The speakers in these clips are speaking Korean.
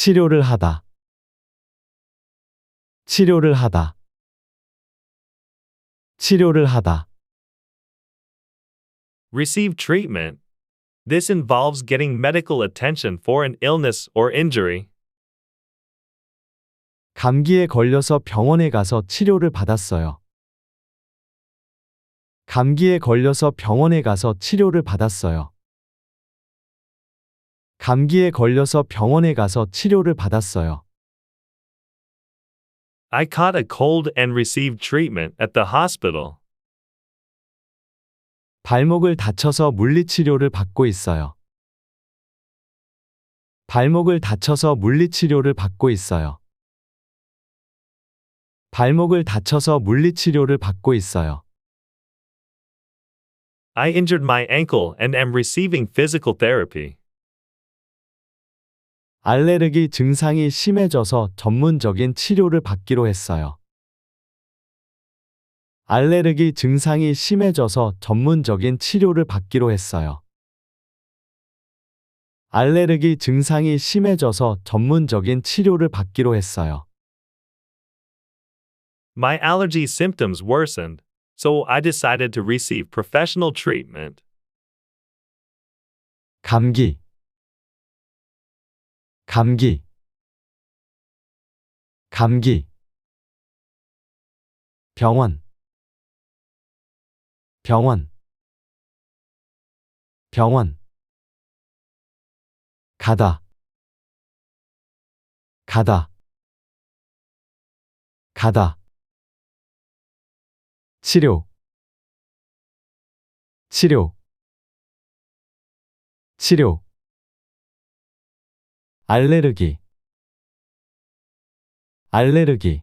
치료를 하다. 치료를 하다. 치료를 하다. Receive treatment. This involves getting medical attention for an illness or injury. 감기에 걸려서 병원에 가서 치료를 받았어요. 감기에 걸려서 병원에 가서 치료를 받았어요. 감기에 걸려서 병원에 가서 치료를 받았어요. I caught a cold and received treatment at the hospital. 발목을 다쳐서 물리치료를 받고 있어요. 발목을 다쳐서 물리치료를 받고 있어요. 발목을 다쳐서 물리치료를 받고 있어요. I injured my ankle and am receiving physical therapy. 알레르기 증상이 심해져서 전문적인 치료를 받기로 했어요. 알레르기 증상이 심해져서 전문적인 치료를 받기로 했어요. 알레르기 증상이 심해져서 전문적인 치료를 받기로 했어요. My allergy symptoms worsened, so I decided to receive professional treatment. 감기, 감기, 감기. 병원, 병원, 병원. 가다, 가다, 가다. 치료, 치료, 치료. 알레르기, 알레르기,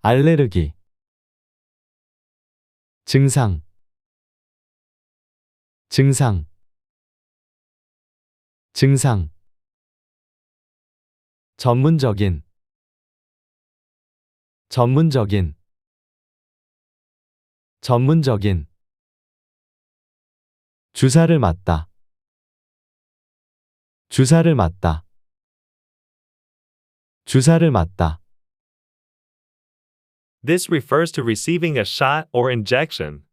알레르기. 증상, 증상, 증상. 전문적인, 전문적인, 전문적인. 주사를 맞다, 주사를 맞다, 주사를 맞다. This refers to receiving a shot or injection,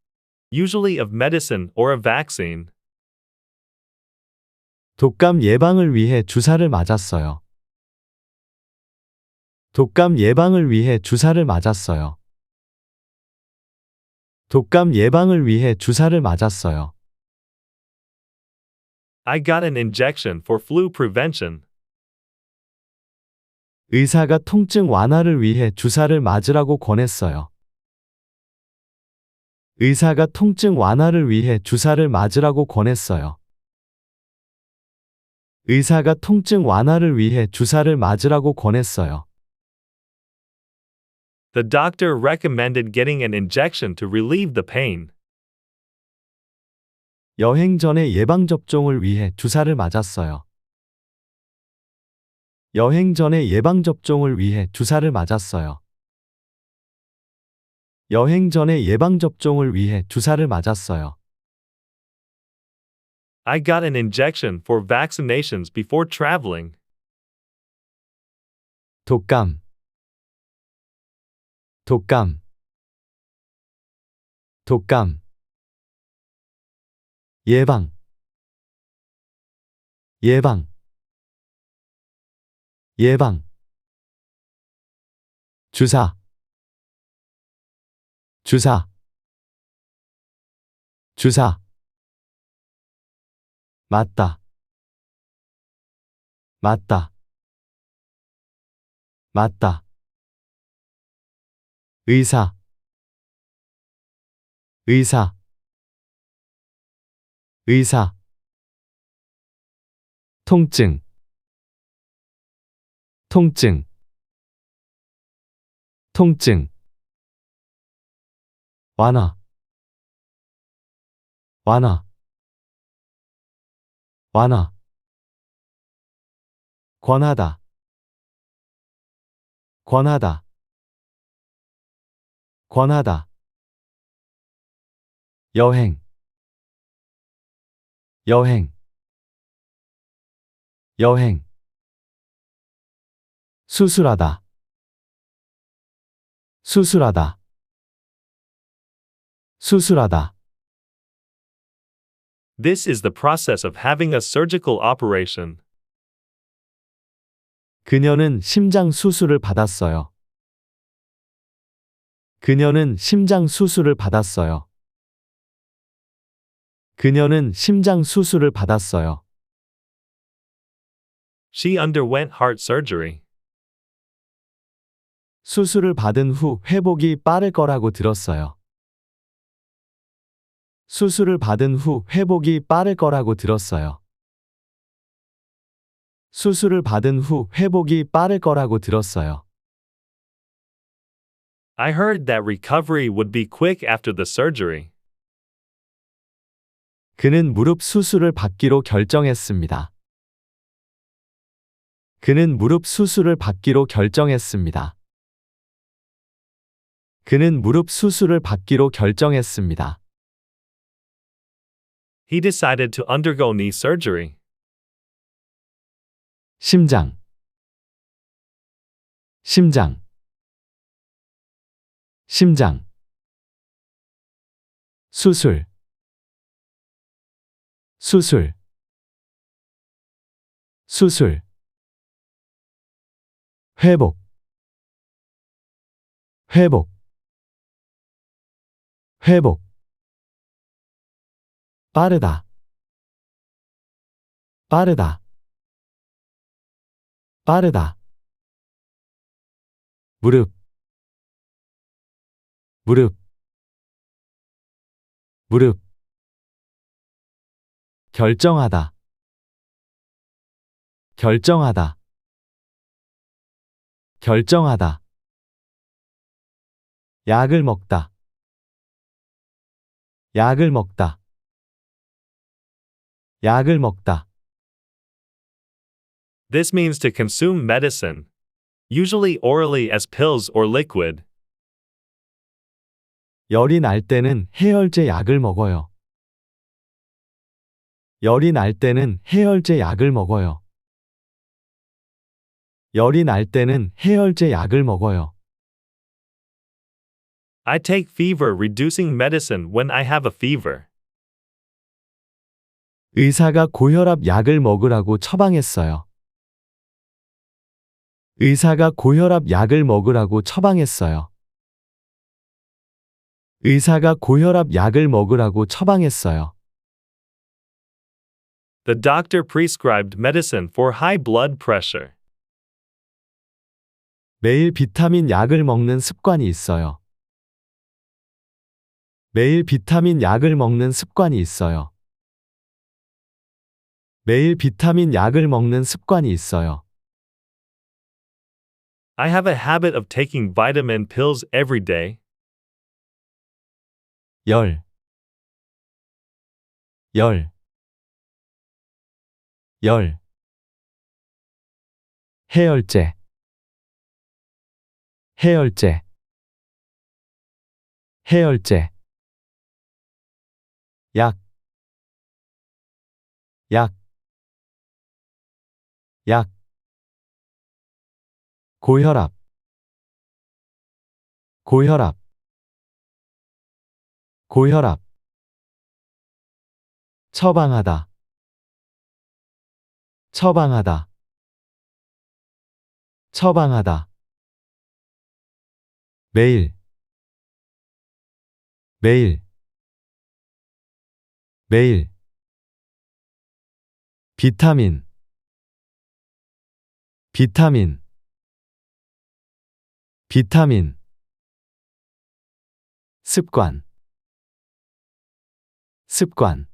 usually of medicine or a vaccine. 독감 예방을 위해 주사를 맞았어요. 독감 예방을 위해 주사를 맞았어요. 독감 예방을 위해 주사를 맞았어요. I got an injection for flu prevention. 의사가 통증 완화를 위해 주사를 맞으라고 권했어요. 의사가 통증 완화를 위해 주사를 맞으라고 권했어요. 의사가 통증 완화를 위해 주사를 맞으라고 권했어요. The doctor recommended getting an injection to relieve the pain. 여행 전에 예방접종을 위해 주사를 맞았어요. 여행 전에 예방접종을 위해 주사를 맞았어요. 여행 전에 예방접종을 위해 주사를 맞았어요. I got an injection for vaccinations before traveling. 독감, 독감, 독감. 예방, 예방, 예방. 주사, 주사, 주사. 맞다, 맞다, 맞다. 의사, 의사, 의사. 통증, 통증, 통증. 완화, 완화, 완화. 권하다, 권하다, 권하다. 여행, 여행, 여행. 수술하다. 수술하다. 수술하다. This is the process of having a surgical operation. 그녀는 심장 수술을 받았어요. 그녀는 심장 수술을 받았어요. 그녀는 심장 수술을 받았어요. She underwent heart surgery. 수술을 받은 후 회복이 빠를 거라고 들었어요. 수술을 받은 후 회복이 빠를 거라고 들었어요. 수술을 받은 후 회복이 빠를 거라고 들었어요. I heard that recovery would be quick after the surgery. 그는 무릎 수술을 받기로 결정했습니다. 그는 무릎 수술을 받기로 결정했습니다. 그는 무릎 수술을 받기로 결정했습니다. He decided to undergo knee surgery. 심장, 심장, 심장. 수술, 수술, 수술. 회복, 회복, 회복. 빠르다, 빠르다, 빠르다. 무릎, 무릎, 무릎. 결정하다, 결정하다, 결정하다. 약을 먹다, 약을 먹다, 약을 먹다. This means to consume medicine, usually orally as pills or liquid. 열이 날 때는 해열제 약을 먹어요. 열이 날 때는 해열제 약을 먹어요. 열이 날 때는 해열제 약을 먹어요. I take fever reducing medicine when I have a fever. 의사가 고혈압 약을 먹으라고 처방했어요. 의사가 고혈압 약을 먹으라고 처방했어요. 의사가 고혈압 약을 먹으라고 처방했어요. The doctor prescribed medicine for high blood pressure. 매일 비타민 약을 먹는 습관이 있어요. 매일 비타민 약을 먹는 습관이 있어요. 매일 비타민 약을 먹는 습관이 있어요. I have a habit of taking vitamin pills every day. 열, 열, 열. 해열제, 해열제, 해열제. 약, 약, 약. 고혈압, 고혈압, 고혈압. 처방하다, 처방하다, 처방하다. 매일, 매일, 매일. 비타민, 비타민, 비타민. 습관, 습관,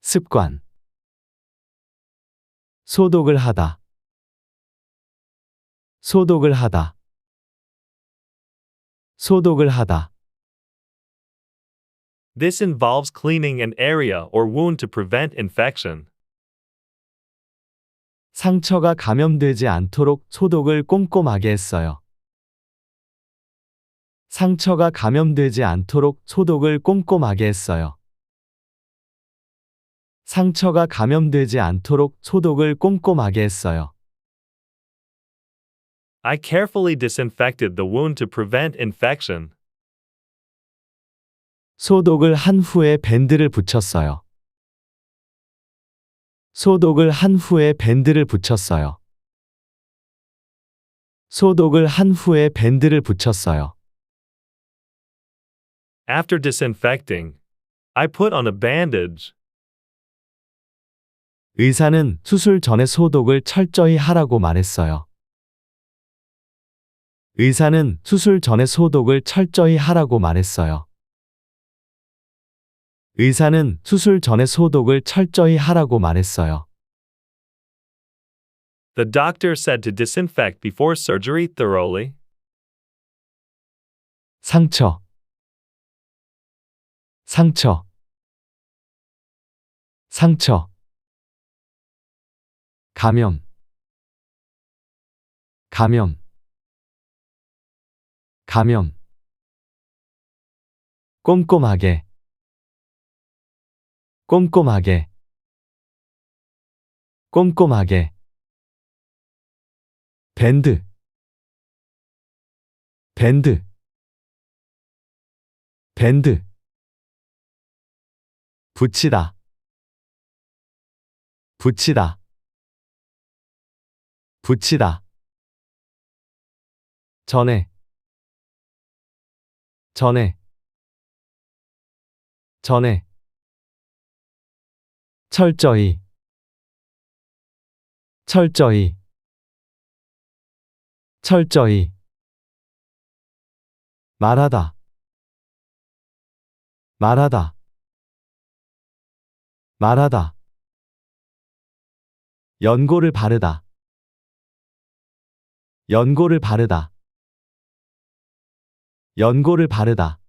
습관. 소독을 하다, 소독을 하다, 소독을 하다. This involves cleaning an area or wound to prevent infection. 상처가 감염되지 않도록 소독을 꼼꼼하게 했어요. 상처가 감염되지 않도록 소독을 꼼꼼하게 했어요. 상처가 감염되지 않도록 소독을 꼼꼼하게 했어요. I carefully disinfected the wound to prevent infection. 소독을 한 후에 밴드를 붙였어요. 소독을 한 후에 밴드를 붙였어요. 소독을 한 후에 밴드를 붙였어요. After disinfecting, I put on a bandage. 의사는 수술 전에 소독을 철저히 하라고 말했어요. 의사는 수술 전에 소독을 철저히 하라고 말했어요. 의사는 수술 전에 소독을 철저히 하라고 말했어요. The doctor said to disinfect before surgery thoroughly. 상처, 상처, 상처. 감염, 감염, 감염. 꼼꼼하게, 꼼꼼하게, 꼼꼼하게. 밴드, 밴드, 밴드. 붙이다, 붙이다, 붙이다. 전에, 전에, 전에. 철저히, 철저히, 철저히. 말하다, 말하다, 말하다. 연고를 바르다, 연고를 바르다, 연고를 바르다.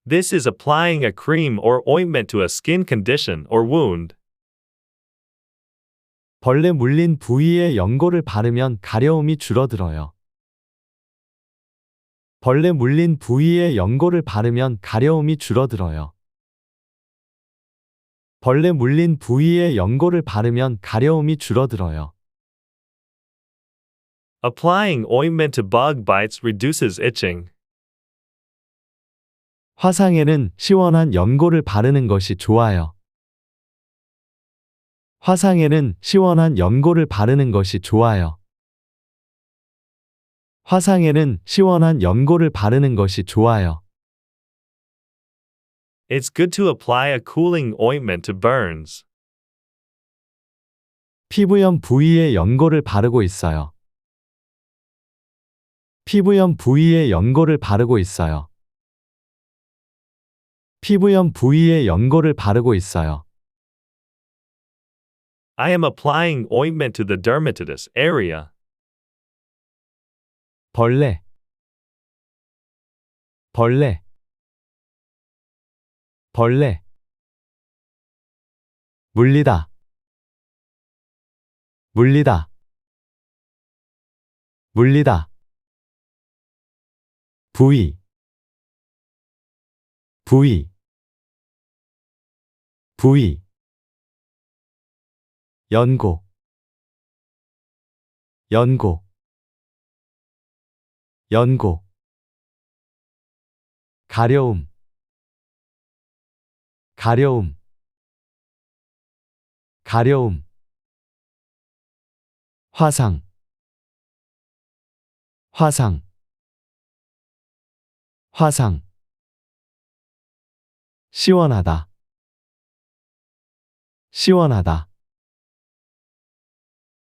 This is applying a cream or ointment to a skin condition or wound. 벌레 물린 부위에 연고를 바르면 가려움이 줄어들어요. 벌레 물린 부위에 연고를 바르면 가려움이 줄어들어요. 벌레 물린 부위에 연고를 바르면 가려움이 줄어들어요. Applying ointment to bug bites reduces itching. 화상에는 시원한 연고를 바르는 것이 좋아요. 화상에는 시원한 연고를 바르는 것이 좋아요. 화상에는 시원한 연고를 바르는 것이 좋아요. It's good to apply a cooling ointment to burns. 피부염 부위에 연고를 바르고 있어요. 피부염 부위에 연고를 바르고 있어요. 피부염 부위에 연고를 바르고 있어요. I am applying ointment to the dermatitis area. 벌레, 벌레, 벌레. 물리다, 물리다, 물리다. 부위, 부위, 부위. 연고, 연고, 연고. 가려움, 가려움, 가려움. 화상, 화상, 화상. 시원하다, 시원하다,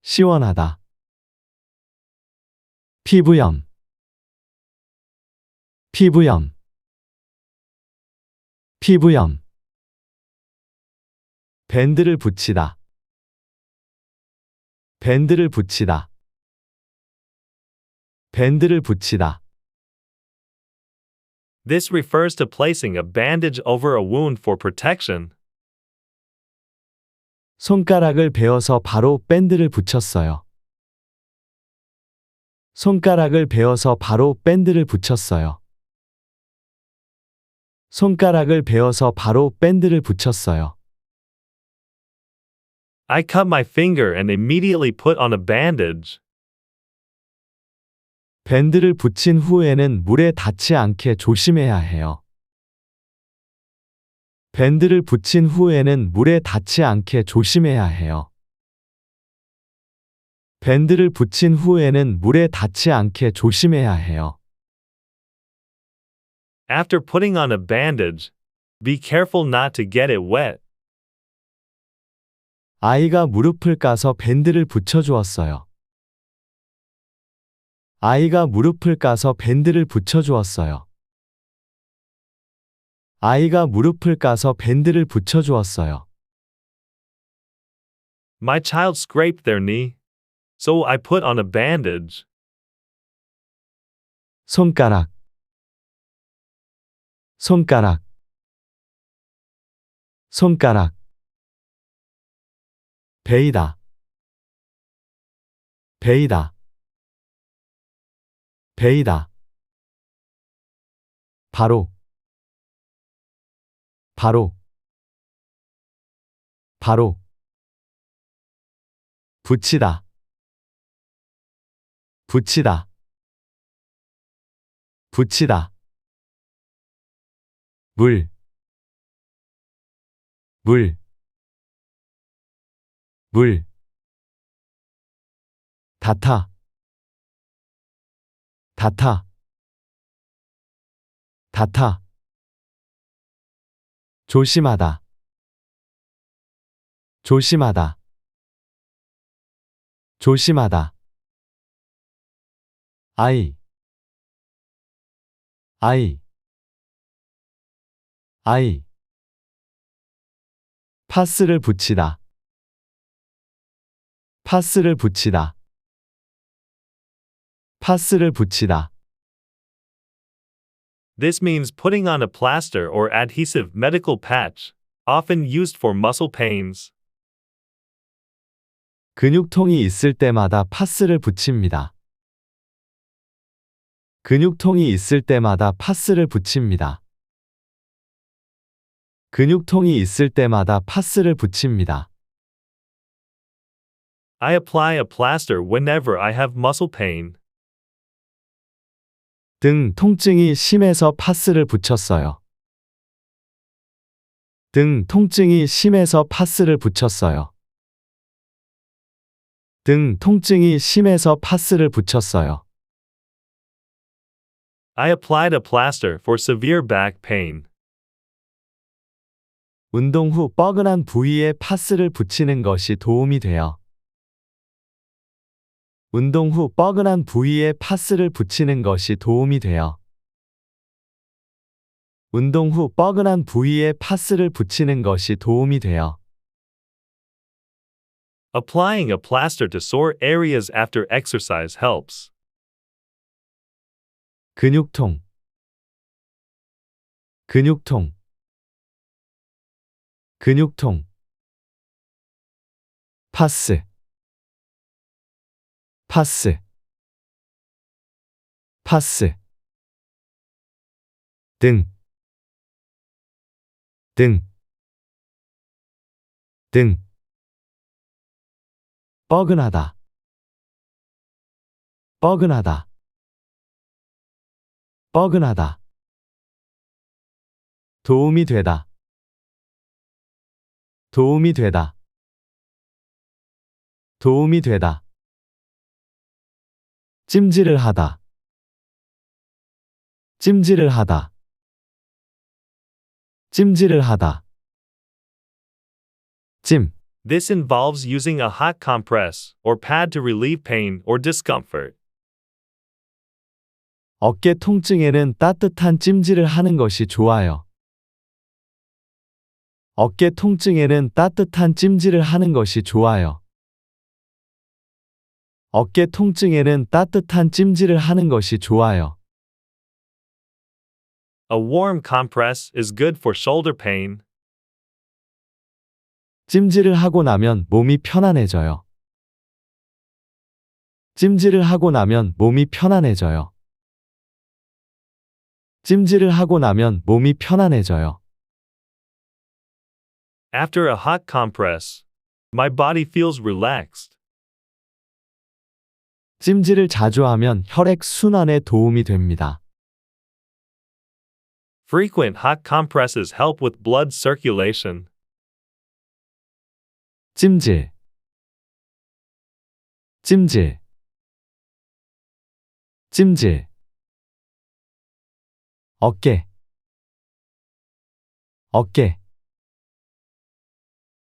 시원하다. 피부염, 피부염, 피부염. 밴드를 붙이다, 밴드를 붙이다, 밴드를 붙이다. This refers to placing a bandage over a wound for protection. 손가락을 베어서 바로 밴드를 붙였어요. 손가락을 베어서 바로 밴드를 붙였어요. 손가락을 베어서 바로 밴드를 붙였어요. I cut my finger and immediately put on a bandage. 밴드를 붙인 후에는 물에 닿지 않게 조심해야 해요. 밴드를 붙인 후에는 물에 닿지 않게 조심해야 해요. 밴드를 붙인 후에는 물에 닿지 않게 조심해야 해요. After putting on a bandage, be careful not to get it wet. 아이가 무릎을 까서 밴드를 붙여주었어요. 아이가 무릎을 까서 밴드를 붙여주었어요. 아이가 무릎을 까서 밴드를 붙여주었어요. My child scraped their knee, so I put on a bandage. 손가락, 손가락, 손가락. 베이다, 베이다, 베이다. 바로, 바로, 바로. 붙이다, 붙이다, 붙이다. 물, 물, 물. 닿다, 닿다, 닿다. 조심하다, 조심하다, 조심하다. 아이, 아이, 아이. 파스를 붙이다, 파스를 붙이다, 파스를 붙이다. This means putting on a plaster or adhesive medical patch, often used for muscle pains. 근육통이 있을 때마다 파스를 붙입니다. 근육통이 있을 때마다 파스를 붙입니다. 근육통이 있을 때마다 파스를 붙입니다. I apply a plaster whenever I have muscle pain. 등 통증이 심해서 파스를 붙였어요. 등 통증이 심해서 파스를 붙였어요. 등 통증이 심해서 파스를 붙였어요. I applied a plaster for severe back pain. 운동 후 뻐근한 부위에 파스를 붙이는 것이 도움이 돼요. 운동 후 뻐근한 부위에 파스를 붙이는 것이 도움이 돼요. 운동 후 뻐근한 부위에 파스를 붙이는 것이 도움이 돼요. Applying a plaster to sore areas after exercise helps. 근육통, 근육통, 근육통. 파스, 파스, 파스. 등, 등, 등. 뻐근하다, 뻐근하다, 뻐근하다. 도움이 되다, 도움이 되다, 도움이 되다. 찜질을 하다, 찜질을 하다, 찜질을 하다. 찜, This involves using a hot compress or pad to relieve pain or discomfort. 어깨 통증에는 따뜻한 찜질을 하는 것이 좋아요. 어깨 통증에는 따뜻한 찜질을 하는 것이 좋아요. 어깨 통증에는 따뜻한 찜질을 하는 것이 좋아요. A warm compress is good for shoulder pain. 찜질을 하고 나면 몸이 편안해져요. 찜질을 하고 나면 몸이 편안해져요. 찜질을 하고 나면 몸이 편안해져요. After a hot compress, my body feels relaxed. 찜질을 자주 하면 혈액 순환에 도움이 됩니다. Frequent hot compresses help with blood circulation. 찜질, 찜질, 찜질. 어깨, 어깨,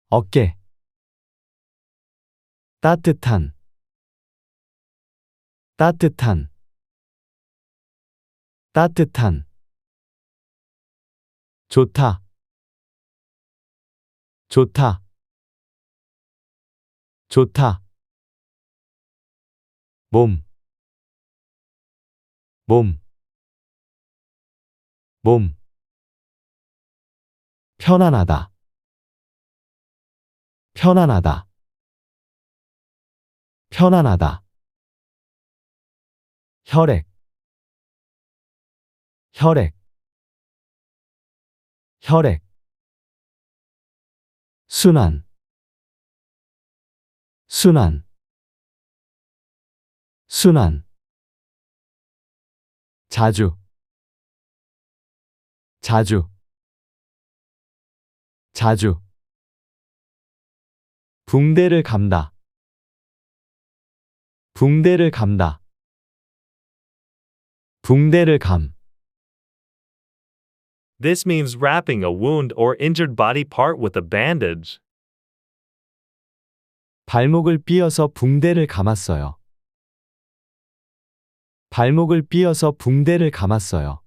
어깨. 따뜻한, 따뜻한, 따뜻한. 좋다, 좋다, 좋다. 몸, 몸, 몸. 편안하다, 편안하다, 편안하다. 혈액, 혈액, 혈액. 순환, 순환, 순환. 자주, 자주, 자주. 붕대를 감다, 붕대를 감다, 붕대를 감. This means wrapping a wound or injured body part with a bandage. 발목을 삐어서 붕대를 감았어요. 발목을 삐어서 붕대를 감았어요.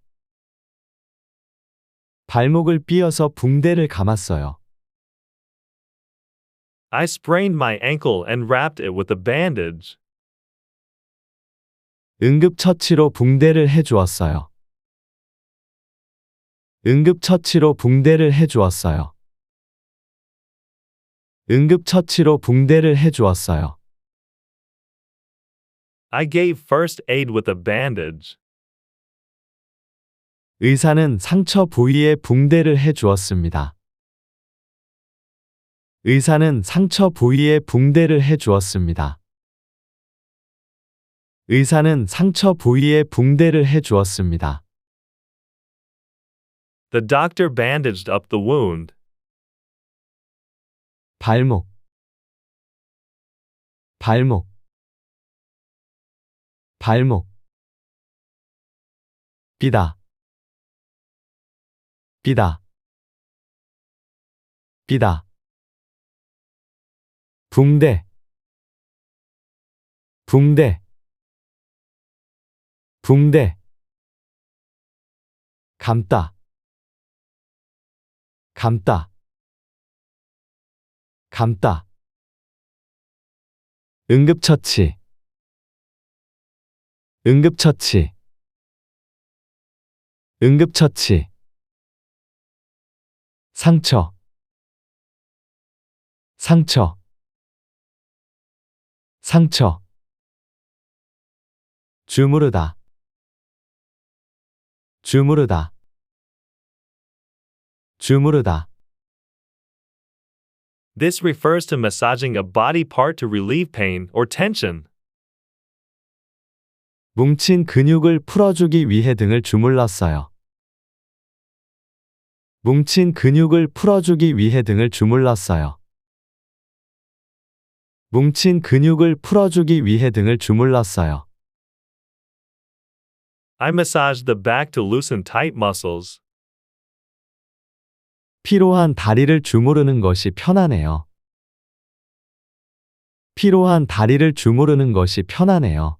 발목을 삐어서 붕대를 감았어요. I sprained my ankle and wrapped it with a bandage. 응급처치로 붕대를 해주었어요. 응급처치로 붕대를 해주었어요. 응급처치로 붕대를 해주었어요. I gave first aid with a bandage. 의사는 상처 부위에 붕대를 해주었습니다. 의사는 상처 부위에 붕대를 해주었습니다. 의사는 상처 부위에 붕대를 해주었습니다. The doctor bandaged up the wound. 발목, 발목, 발목. 삐다, 삐다, 삐다. 붕대, 붕대, 붕대. 감다, 감다, 감다. 응급처치, 응급처치, 응급처치. 상처, 상처, 상처. 주무르다, 주무르다, 주무르다. This refers to massaging a body part to relieve pain or tension. 뭉친 근육을 풀어주기 위해 등을 주물렀어요. 뭉친 근육을 풀어주기 위해 등을 주물렀어요. 뭉친 근육을 풀어주기 위해 등을 주물렀어요. I massaged the back to loosen tight muscles. 피로한 다리를 주무르는 것이 편하네요. 피로한 다리를 주무르는 것이 편하네요.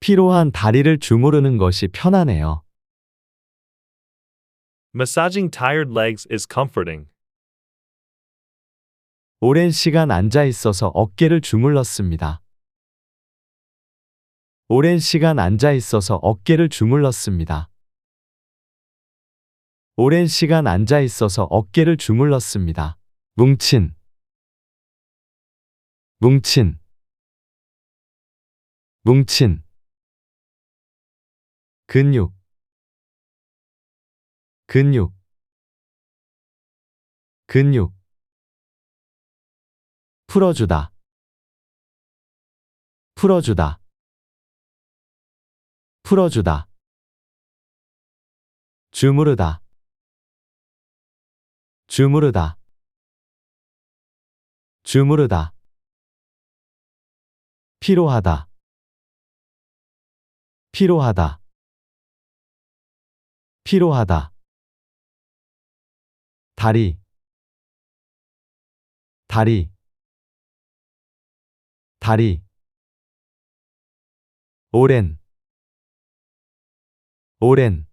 피로한 다리를 주무르는 것이 편하네요. Massaging tired legs is comforting. 오랜 시간 앉아 있어서 어깨를 주물렀습니다. 오랜 시간 앉아 있어서 어깨를 주물렀습니다. 오랜 시간 앉아 있어서 어깨를 주물렀습니다. 뭉친, 뭉친, 뭉친. 근육, 근육, 근육. 풀어주다, 풀어주다. 풀어주다. 주무르다. 주무르다. 주무르다. 피로하다. 피로하다. 피로하다. 다리. 다리. 다리. 오랜. 오랜.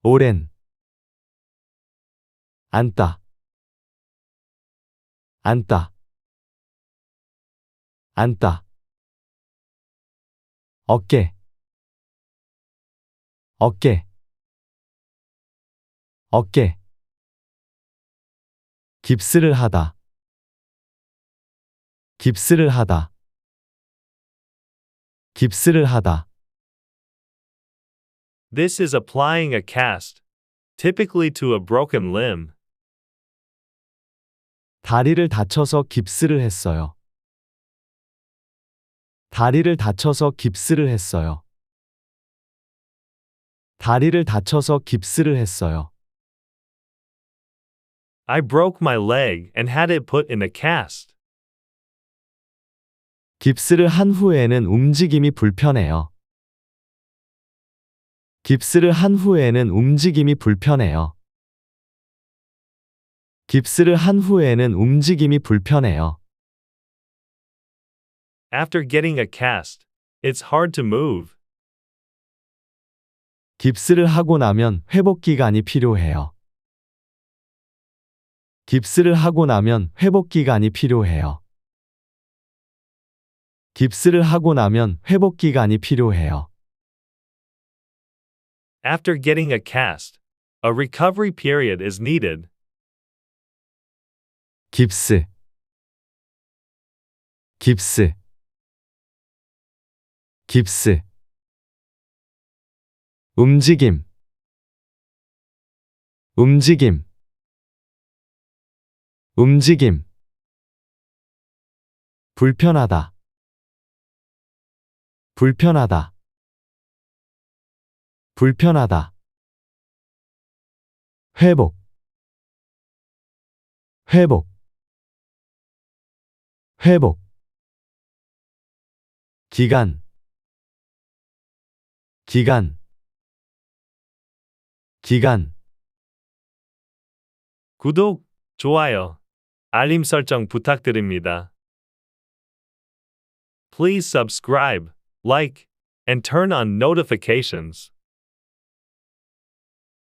오랜. 앉다. 앉다. 앉다. 어깨. 어깨. 어깨. 깁스를 하다. 깁스를 하다. 깁스를 하다. This is applying a cast, typically to a broken limb. 다리를 다쳐서 깁스를 했어요. 다리를 다쳐서 깁스를 했어요. 다리를 다쳐서 깁스를 했어요. I broke my leg and had it put in a cast. 깁스를 한 후에는 움직임이 불편해요. 깁스를 한 후에는 움직임이 불편해요. 깁스를 한 후에는 움직임이 불편해요. After getting a cast, it's hard to move. 깁스를 하고 나면 회복 기간이 필요해요. 깁스를 하고 나면 회복 기간이 필요해요. 깁스를 하고 나면 회복 기간이 필요해요. After getting a cast, a recovery period is needed. 깁스. 깁스. 깁스. 움직임. 움직임. 움직임. 불편하다. 불편하다. 불편하다. 회복. 회복. 회복. 기간. 기간. 기간. 구독, 좋아요, 알림 설정 부탁드립니다. Please subscribe, like, and turn on notifications.